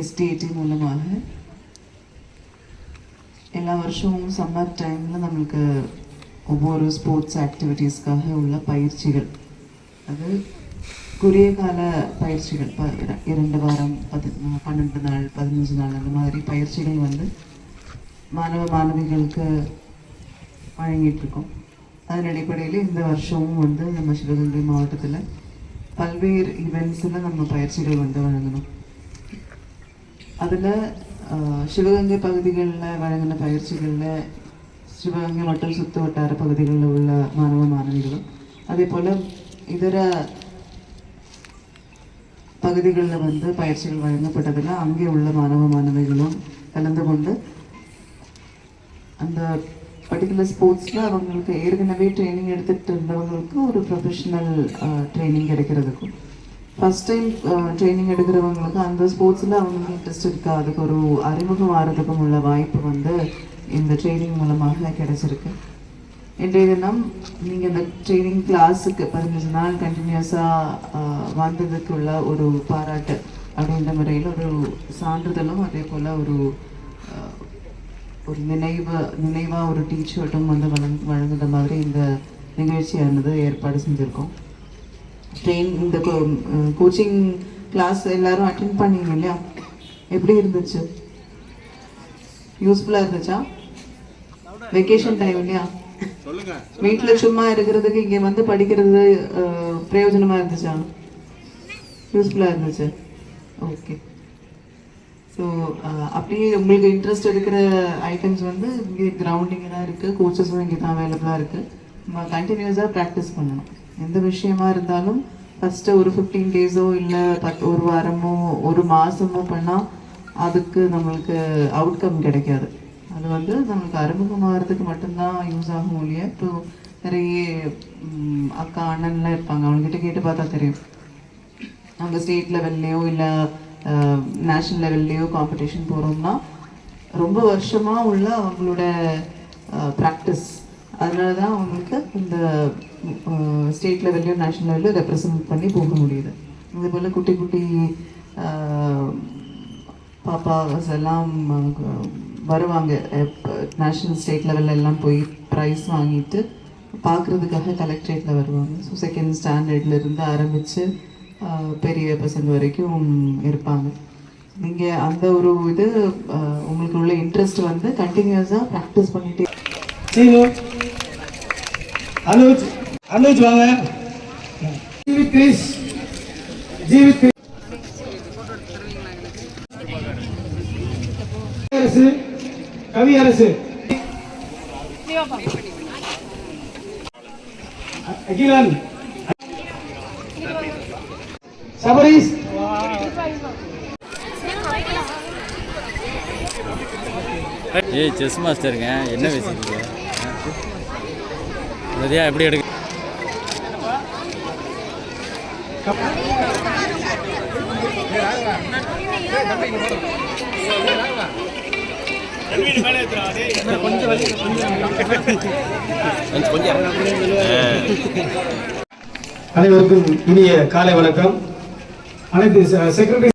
STAT மூலமாக எல்லா வருஷமும் சம்மர் டைமில் நம்மளுக்கு ஒவ்வொரு ஸ்போர்ட்ஸ் ஆக்டிவிட்டீஸ்க்காக உள்ள பயிற்சிகள், அது குறுகிய கால பயிற்சிகள் 2 வாரம் 12 நாள் 15 நாள் அந்த மாதிரி பயிற்சிகள் வந்து மாணவிகளுக்கு வழங்கிட்டுருக்கோம். அதன் அடிப்படையில் இந்த வருஷமும் வந்து நம்ம சிவகங்கை மாவட்டத்தில் பல்வேறு ஈவெண்ட்ஸில் நம்ம பயிற்சிகள் வந்து வழங்கணும். அதில் சிவகங்கை பகுதிகளில் வழங்கின பயிற்சிகளில் சிவகங்கை மற்றும் சுற்று வட்டார பகுதிகளில் உள்ள மாணவிகளும், அதே போல் இதர பகுதிகளில் வந்து பயிற்சிகள் வழங்கப்பட்டதில் அங்கே உள்ள மாணவிகளும் கலந்து கொண்டு அந்த பர்டிகுலர் ஸ்போர்ட்ஸில் அவங்களுக்கு ஏற்கனவே ட்ரைனிங் எடுத்துகிட்டு இருந்தவங்களுக்கு ஒரு ப்ரொஃபஷ்னல் ட்ரைனிங் கிடைக்கிறதுக்கும், ஃபஸ்ட் டைம் ட்ரைனிங் எடுக்கிறவங்களுக்கு அந்த ஸ்போர்ட்ஸில் அவங்களுக்கு இன்ட்ரெஸ்ட் இருக்கா அதுக்கு ஒரு அறிமுகம் ஆகிறதுக்கும் உள்ள வாய்ப்பு வந்து இந்த ட்ரைனிங் மூலமாக கிடைச்சிருக்கு. இன்றைய தினம் நீங்கள் இந்த ட்ரைனிங் கிளாஸுக்கு 15 நாள் கண்டினியூஸாக வந்ததுக்கு உள்ள ஒரு பாராட்டு அப்படின்ற முறையில் ஒரு சான்றிதழும், அதே போல் ஒரு நினைவாக ஒரு டீஷர்ட்டும் வந்து வழங்குற மாதிரி இந்த நிகழ்ச்சியானது ஏற்பாடு செஞ்சுருக்கோம். இந்த கோச்சிங் கிளாஸ் எல்லாரும் அட்டென்ட் பண்ணீங்க இல்லையா? எப்படி இருந்துச்சு? யூஸ்ஃபுல்லாக இருந்துச்சா? வெக்கேஷன் டைம் இல்லையா? வீட்டில் சும்மா இருக்கிறதுக்கு இங்கே வந்து படிக்கிறது பிரயோஜனமாக இருந்துச்சா? யூஸ்ஃபுல்லாக இருந்துச்சு. ஓகே. ஸோ அப்படியே உங்களுக்கு இன்ட்ரெஸ்ட் இருக்கிற ஐட்டம்ஸ் வந்து இங்கே கிரவுண்டிங்கெல்லாம் இருக்குது, கோச்சஸும் இங்கே தான் அவைலபிளாக இருக்குது. நம்ம கண்டினியூஸாக ப்ராக்டிஸ் பண்ணணும். எந்த விஷயமா இருந்தாலும் ஃபஸ்ட்டு ஒரு 15 டேஸோ இல்லை ஒரு வாரமோ ஒரு மாதமோ பண்ணால் அதுக்கு நம்மளுக்கு அவுட்கம் கிடைக்காது. அது வந்து நம்மளுக்கு அறிமுகமாகறதுக்கு மட்டும்தான் யூஸ் ஆகும் இல்லையா? இப்போ நிறைய அக்கா அண்ணன்லாம் இருப்பாங்க, அவங்ககிட்ட கேட்டு பார்த்தா தெரியும். அவங்க ஸ்டேட் லெவல்லையோ இல்லை நேஷ்னல் லெவல்லையோ காம்படிஷன் போகிறோம்னா ரொம்ப வருஷமாக உள்ள அவங்களோட ப்ராக்டிஸ், அதனால தான் அவங்களுக்கு இந்த ஸ்டேட் லெவல்லையும் நேஷ்னல் லெவல்லையும் ரெப்ரசன்ட் பண்ணி போக முடியுது. இதே போல் குட்டி குட்டி பாப்பாஸ் எல்லாம் வருவாங்க, நேஷ்னல் ஸ்டேட் லெவலில் எல்லாம் போய் ப்ரைஸ் வாங்கிட்டு பார்க்குறதுக்காக கலெக்ட்ரேட்டில் வருவாங்க. ஸோ 2nd ஸ்டாண்டர்ட்லேருந்து ஆரம்பித்து பெரிய பசங்க வரைக்கும் இருப்பாங்க. நீங்கள் அந்த ஒரு இது உங்களுக்கு உள்ள இன்ட்ரெஸ்ட் வந்து கண்டினியூஸாக ப்ராக்டிஸ் பண்ணிகிட்டே. அனுஜ் வாங்க. கவி அரசு, அகிலன், சபரீஸ், ஏய் செஸ் மாஸ்டருங்க, என்ன பேசுறீங்க? நிறையா எப்படி எடுக்க அனைவருக்கும் இனிய காலை வணக்கம். அனைத்து செக்ரட்டரி